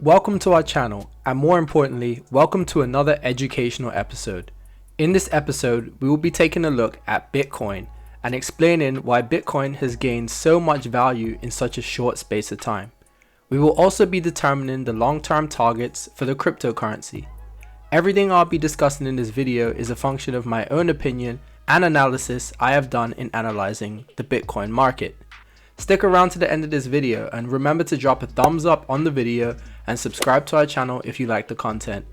Welcome to our channel, and more importantly, welcome to another educational episode. In this episode, we will be taking a look at Bitcoin and explaining why Bitcoin has gained so much value in such a short space of time. We will also be determining the long-term targets for the cryptocurrency. Everything I'll be discussing in this video is a function of my own opinion and analysis I have done in analyzing the Bitcoin market. Stick around to the end of this video and remember to drop a thumbs up on the video and subscribe to our channel if you like the content.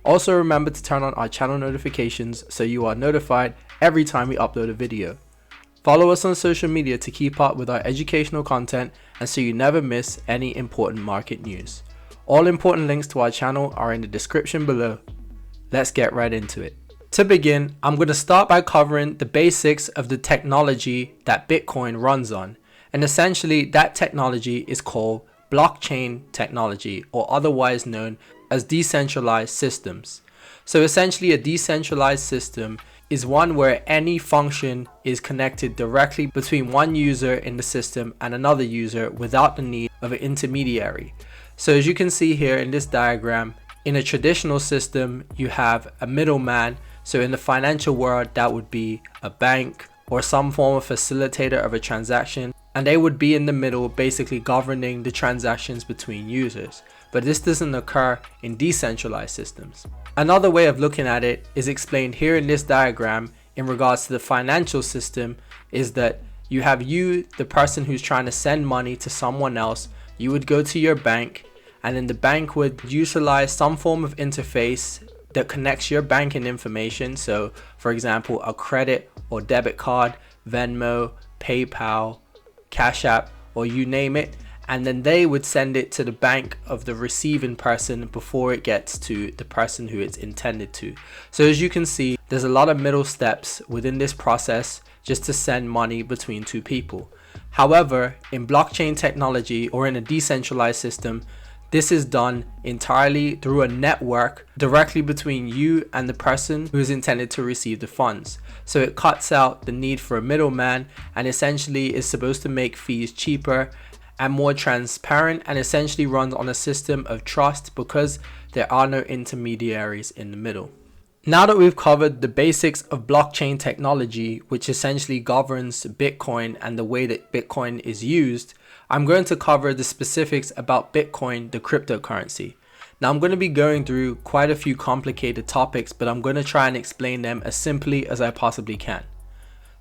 Also remember to turn on our channel notifications so you are notified every time we upload a video. Follow us on social media to keep up with our educational content and so you never miss any important market news. All important links to our channel are in the description below. Let's get right into it. To begin, I'm going to start by covering the basics of the technology that Bitcoin runs on. And essentially that technology is called blockchain technology, or otherwise known as decentralized systems. So essentially a decentralized system is one where any function is connected directly between one user in the system and another user without the need of an intermediary. So as you can see here in this diagram, in a traditional system you have a middleman. So in the financial world that would be a bank or some form of facilitator of a transaction, and they would be in the middle basically governing the transactions between users. But this doesn't occur in decentralized systems. Another way of looking at it is explained here in this diagram in regards to the financial system, is that you have you, the person who's trying to send money to someone else. You would go to your bank, and then the bank would utilize some form of interface that connects your banking information. So for example, a credit or debit card, Venmo, PayPal, Cash App, or you name it, and then they would send it to the bank of the receiving person before it gets to the person who it's intended to. So as you can see, there's a lot of middle steps within this process just to send money between two people. However, in blockchain technology or in a decentralized system, this is done entirely through a network directly between you and the person who is intended to receive the funds. So it cuts out the need for a middleman and essentially is supposed to make fees cheaper and more transparent, and essentially runs on a system of trust because there are no intermediaries in the middle. Now that we've covered the basics of blockchain technology, which essentially governs Bitcoin and the way that Bitcoin is used, I'm going to cover the specifics about Bitcoin, the cryptocurrency. Now I'm going to be going through quite a few complicated topics, but I'm going to try and explain them as simply as I possibly can.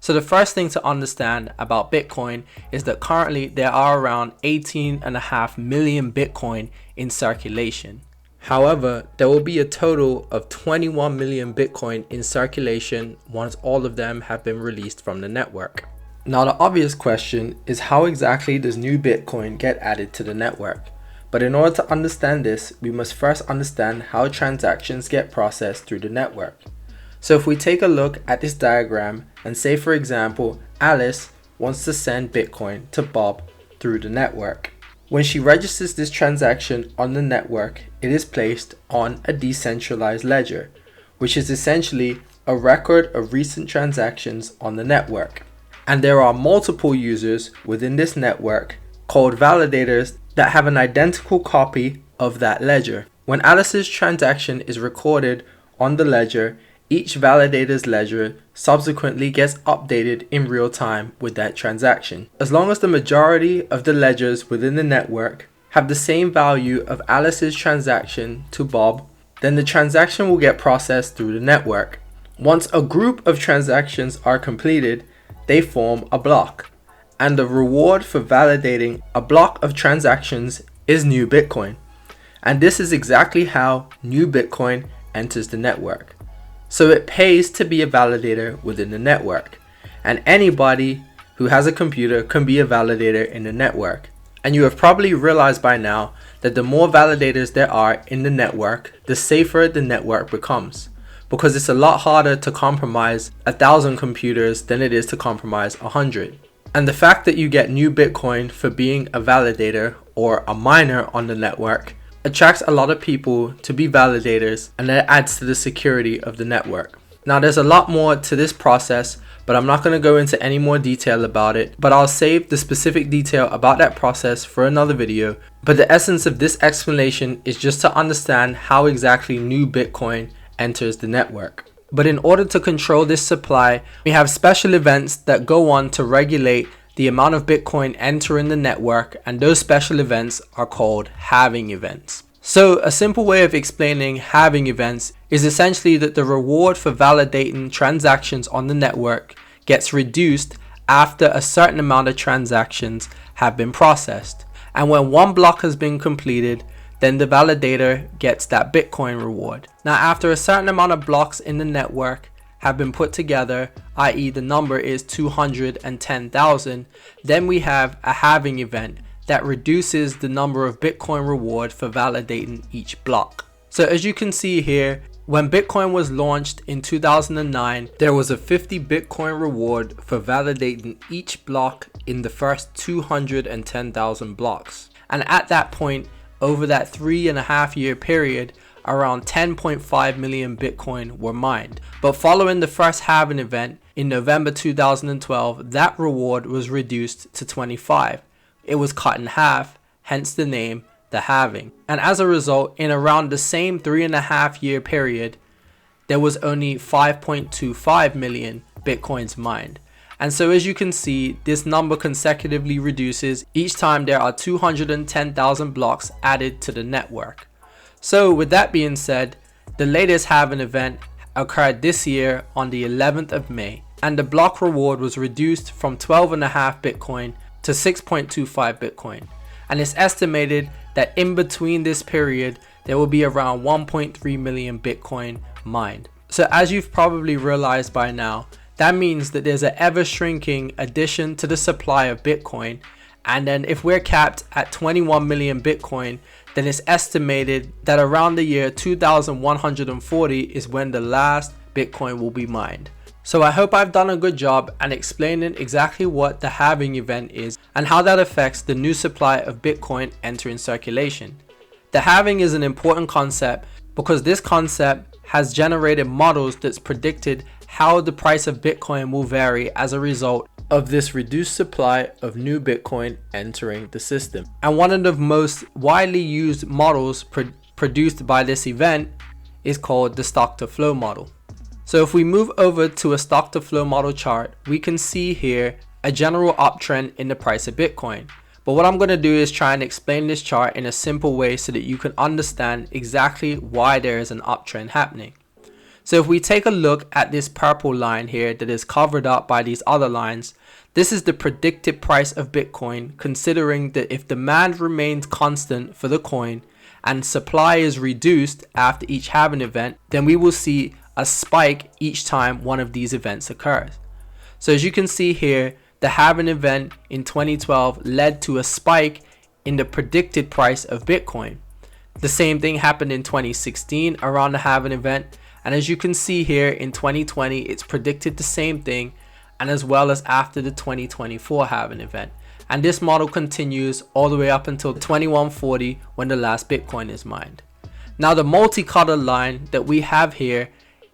So the first thing to understand about Bitcoin is that currently there are around 18.5 million Bitcoin in circulation. However, there will be a total of 21 million Bitcoin in circulation once all of them have been released from the network. Now the obvious question is, how exactly does new Bitcoin get added to the network? But in order to understand this, we must first understand how transactions get processed through the network. So if we take a look at this diagram and say for example, Alice wants to send Bitcoin to Bob through the network. When she registers this transaction on the network, it is placed on a decentralized ledger, which is essentially a record of recent transactions on the network. And there are multiple users within this network called validators that have an identical copy of that ledger. When Alice's transaction is recorded on the ledger, each validator's ledger subsequently gets updated in real time with that transaction. As long as the majority of the ledgers within the network have the same value of Alice's transaction to Bob, then the transaction will get processed through the network. Once a group of transactions are completed, they form a block, and the reward for validating a block of transactions is new Bitcoin. And this is exactly how new Bitcoin enters the network. So it pays to be a validator within the network, and anybody who has a computer can be a validator in the network. And you have probably realized by now that the more validators there are in the network, the safer the network becomes, because it's a lot harder to compromise 1,000 computers than it is to compromise 100. And the fact that you get new Bitcoin for being a validator or a miner on the network attracts a lot of people to be validators, and that adds to the security of the network. Now there's a lot more to this process, but I'm not going to go into any more detail about it, but I'll save the specific detail about that process for another video. But the essence of this explanation is just to understand how exactly new Bitcoin enters the network. But in order to control this supply, we have special events that go on to regulate the amount of Bitcoin entering the network, and those special events are called halving events. So a simple way of explaining halving events is essentially that the reward for validating transactions on the network gets reduced after a certain amount of transactions have been processed. And when one block has been completed, then the validator gets that Bitcoin reward. Now after a certain amount of blocks in the network have been put together, i.e. the number is 210,000, then we have a halving event that reduces the number of Bitcoin reward for validating each block. So as you can see here, when Bitcoin was launched in 2009, there was a 50 Bitcoin reward for validating each block in the first 210,000 blocks. And at that point, over that 3.5 year period, around 10.5 million Bitcoin were mined. But following the first halving event in November 2012, that reward was reduced to 25. It was cut in half, hence the name, the halving. And as a result, in around the same 3.5 year period, there was only 5.25 million Bitcoins mined. And so as you can see, this number consecutively reduces each time there are 210,000 blocks added to the network. So with that being said, the latest halving event occurred this year on the 11th of May, and the block reward was reduced from 12.5 Bitcoin to 6.25 Bitcoin. And it's estimated that in between this period, there will be around 1.3 million Bitcoin mined. So as you've probably realized by now, that means that there's an ever shrinking addition to the supply of Bitcoin. And then if we're capped at 21 million Bitcoin, then it's estimated that around the year 2140 is when the last Bitcoin will be mined. So I hope I've done a good job at explaining exactly what the halving event is and how that affects the new supply of Bitcoin entering circulation. The halving is an important concept because this concept has generated models that's predicted how the price of Bitcoin will vary as a result of this reduced supply of new Bitcoin entering the system. And one of the most widely used models produced by this event is called the stock to flow model. So if we move over to a stock to flow model chart, we can see here a general uptrend in the price of Bitcoin. But what I'm going to do is try and explain this chart in a simple way so that you can understand exactly why there is an uptrend happening. So if we take a look at this purple line here that is covered up by these other lines, this is the predicted price of Bitcoin, considering that if demand remains constant for the coin and supply is reduced after each halving event, then we will see a spike each time one of these events occurs. So as you can see here, the halving event in 2012 led to a spike in the predicted price of Bitcoin. The same thing happened in 2016 around the halving event, and as you can see here in 2020 it's predicted the same thing, and as well as after the 2024 halving event. And this model continues all the way up until 2140 when the last Bitcoin is mined. Now the multicolored line that we have here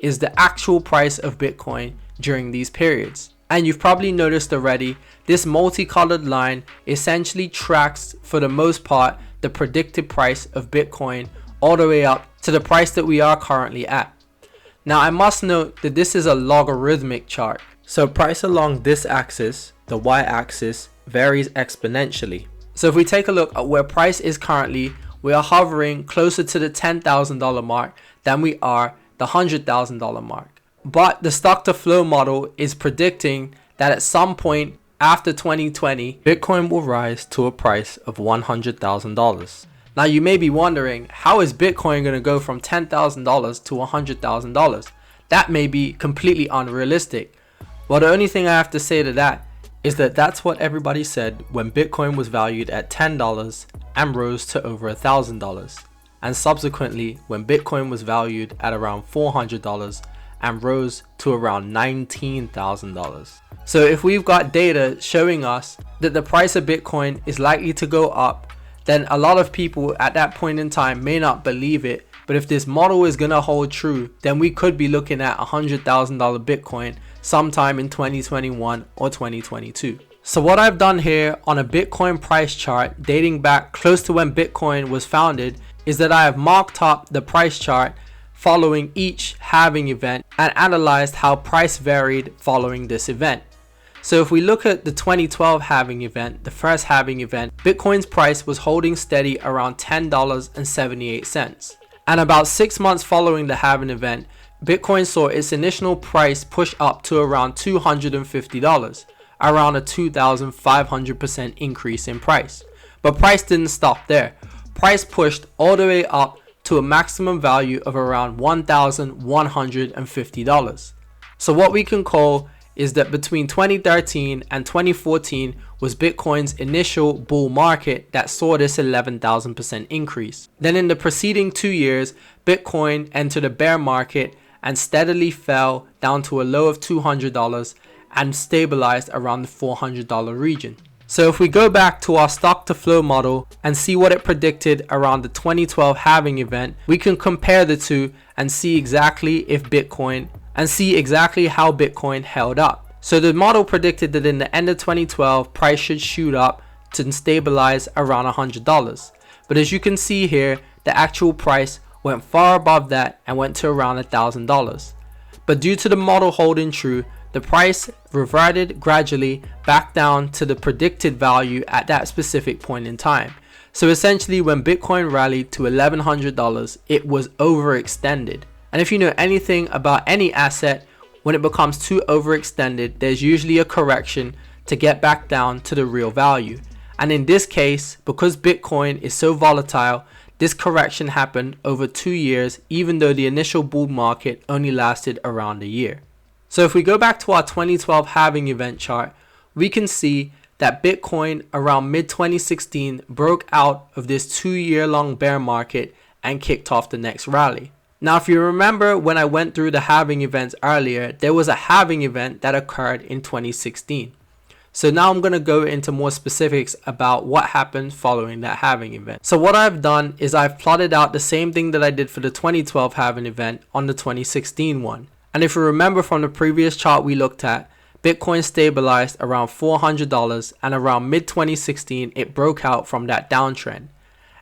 is the actual price of Bitcoin during these periods. And you've probably noticed already, this multicolored line essentially tracks, for the most part, the predicted price of Bitcoin all the way up to the price that we are currently at. Now I must note that this is a logarithmic chart. So price along this axis, the y-axis, varies exponentially. So if we take a look at where price is currently, we are hovering closer to the $10,000 mark than we are the $100,000 mark. But the stock to flow model is predicting that at some point after 2020, Bitcoin will rise to a price of $100,000. Now you may be wondering, how is Bitcoin going to go from $10,000 to $100,000? That may be completely unrealistic. Well, the only thing I have to say to that is that that's what everybody said when Bitcoin was valued at $10 and rose to over $1,000. And subsequently when Bitcoin was valued at around $400 and rose to around $19,000. So if we've got data showing us that the price of Bitcoin is likely to go up, then a lot of people at that point in time may not believe it But if this model is gonna hold true, then we could be looking at $100,000 Bitcoin sometime in 2021 or 2022. So what I've done here on a Bitcoin price chart dating back close to when Bitcoin was founded is that I have marked up the price chart following each halving event and analyzed how price varied following this event. So if we look at the 2012 halving event, the first halving event, Bitcoin's price was holding steady around $10.78. And about 6 months following the halving event, Bitcoin saw its initial price push up to around $250, around a 2,500% increase in price. But price didn't stop there. Price pushed all the way up to a maximum value of around $1,150. So what we can call is that between 2013 and 2014 was Bitcoin's initial bull market that saw this 11,000% increase. Then in the preceding 2 years, Bitcoin entered a bear market and steadily fell down to a low of $200 and stabilized around the $400 region. So if we go back to our stock to flow model and see what it predicted around the 2012 halving event, we can compare the two and see exactly how Bitcoin held up. So the model predicted that in the end of 2012, price should shoot up to stabilize around $100. But as you can see here, the actual price went far above that and went to around $1,000. But due to the model holding true, the price reverted gradually back down to the predicted value at that specific point in time. So essentially when Bitcoin rallied to $1,100, it was overextended. And if you know anything about any asset, when it becomes too overextended, there's usually a correction to get back down to the real value. And in this case, because Bitcoin is so volatile, this correction happened over 2 years, even though the initial bull market only lasted around a year. So if we go back to our 2012 halving event chart, we can see that Bitcoin around mid-2016 broke out of this 2-year-long bear market and kicked off the next rally. Now, if you remember when I went through the halving events earlier, there was a halving event that occurred in 2016. So now I'm going to go into more specifics about what happened following that halving event. So what I've done is I've plotted out the same thing that I did for the 2012 halving event on the 2016 one. And if you remember from the previous chart we looked at, Bitcoin stabilized around $400 and around mid-2016 it broke out from that downtrend.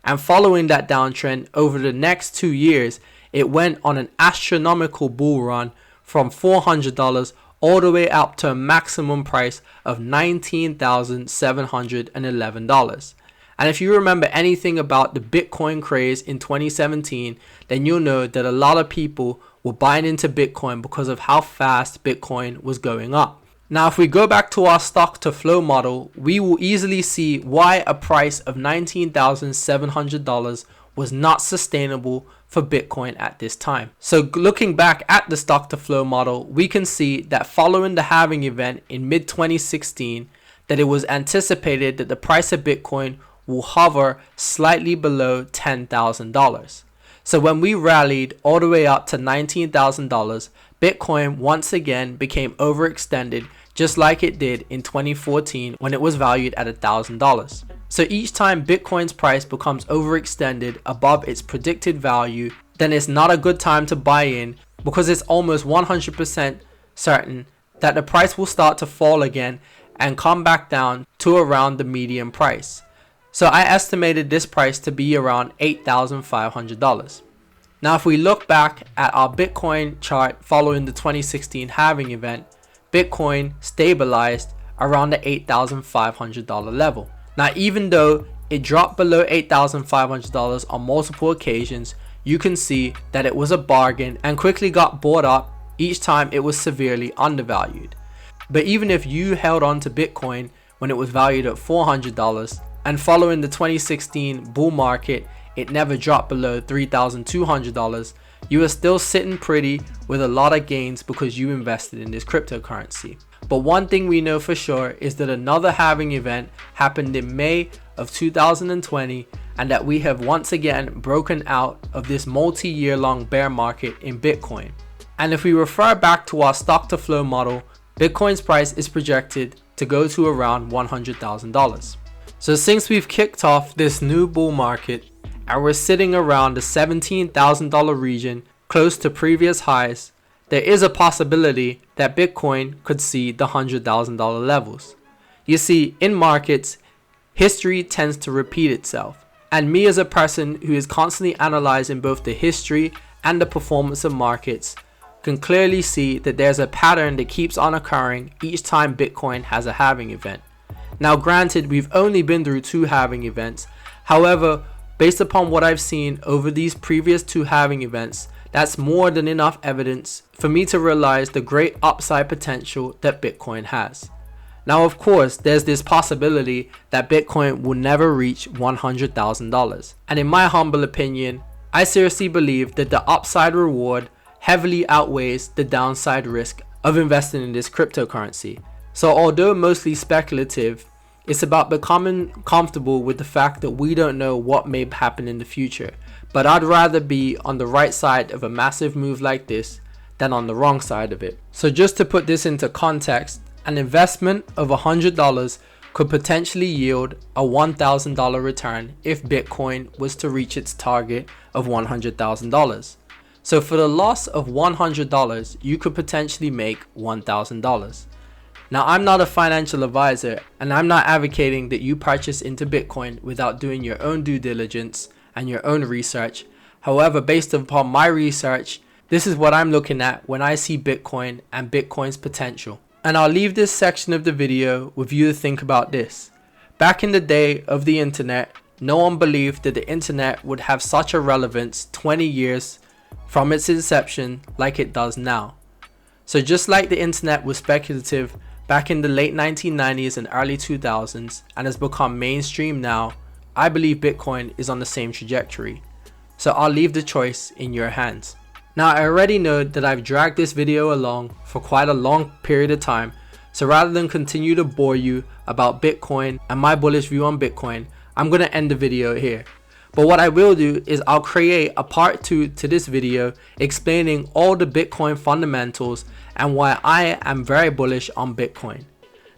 And following that downtrend over the next 2 years, it went on an astronomical bull run from $400 all the way up to a maximum price of $19,711. And if you remember anything about the Bitcoin craze in 2017, then you'll know that a lot of people were buying into Bitcoin because of how fast Bitcoin was going up. Now, if we go back to our stock to flow model, we will easily see why a price of $19,700 was not sustainable for Bitcoin at this time. So looking back at the stock to flow model, we can see that following the halving event in mid-2016, that it was anticipated that the price of Bitcoin will hover slightly below $10,000. So when we rallied all the way up to $19,000, Bitcoin once again became overextended, just like it did in 2014 when it was valued at $1,000. So each time Bitcoin's price becomes overextended above its predicted value, then it's not a good time to buy in, because it's almost 100% certain that the price will start to fall again and come back down to around the median price. So I estimated this price to be around $8,500. Now, if we look back at our Bitcoin chart following the 2016 halving event, Bitcoin stabilized around the $8,500 level. Now, even though it dropped below $8,500 on multiple occasions, you can see that it was a bargain and quickly got bought up each time it was severely undervalued. But even if you held on to Bitcoin when it was valued at $400, and following the 2016 bull market, it never dropped below $3,200, you are still sitting pretty with a lot of gains because you invested in this cryptocurrency. But one thing we know for sure is that another halving event happened in May of 2020, and that we have once again broken out of this multi-year long bear market in Bitcoin. And if we refer back to our stock to flow model, Bitcoin's price is projected to go to around $100,000. So since we've kicked off this new bull market and we're sitting around the $17,000 region, close to previous highs, there is a possibility that Bitcoin could see the $100,000 levels. You see, in markets, history tends to repeat itself, and me as a person who is constantly analyzing both the history and the performance of markets can clearly see that there's a pattern that keeps on occurring each time Bitcoin has a halving event. Now granted, we've only been through 2 halving events, however, based upon what I've seen over these previous 2 halving events, that's more than enough evidence for me to realize the great upside potential that Bitcoin has. Now of course, there's this possibility that Bitcoin will never reach $100,000, and in my humble opinion, I seriously believe that the upside reward heavily outweighs the downside risk of investing in this cryptocurrency. So although mostly speculative, it's about becoming comfortable with the fact that we don't know what may happen in the future, but I'd rather be on the right side of a massive move like this than on the wrong side of it. So just to put this into context, an investment of $100 could potentially yield a $1,000 return if Bitcoin was to reach its target of $100,000. So for the loss of $100, you could potentially make $1,000. Now I'm not a financial advisor, and I'm not advocating that you purchase into Bitcoin without doing your own due diligence and your own research. However, based upon my research, this is what I'm looking at when I see Bitcoin and Bitcoin's potential. And I'll leave this section of the video with you to think about this. Back in the day of the internet, no one believed that the internet would have such a relevance 20 years from its inception like it does now. So just like the internet was speculative back in the late 1990s and early 2000s and has become mainstream now, I believe Bitcoin is on the same trajectory. So I'll leave the choice in your hands. Now I already know that I've dragged this video along for quite a long period of time, so rather than continue to bore you about Bitcoin and my bullish view on Bitcoin, I'm going to end the video here. But what I will do is I'll create a part 2 to this video explaining all the Bitcoin fundamentals and why I am very bullish on Bitcoin.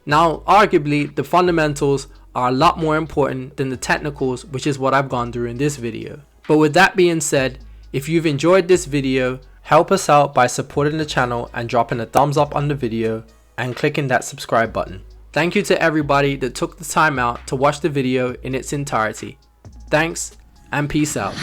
Now arguably the fundamentals are a lot more important than the technicals, which is what I've gone through in this video. But with that being said, if you've enjoyed this video, help us out by supporting the channel and dropping a thumbs up on the video and clicking that subscribe button. Thank you to everybody that took the time out to watch the video in its entirety. Thanks and peace out.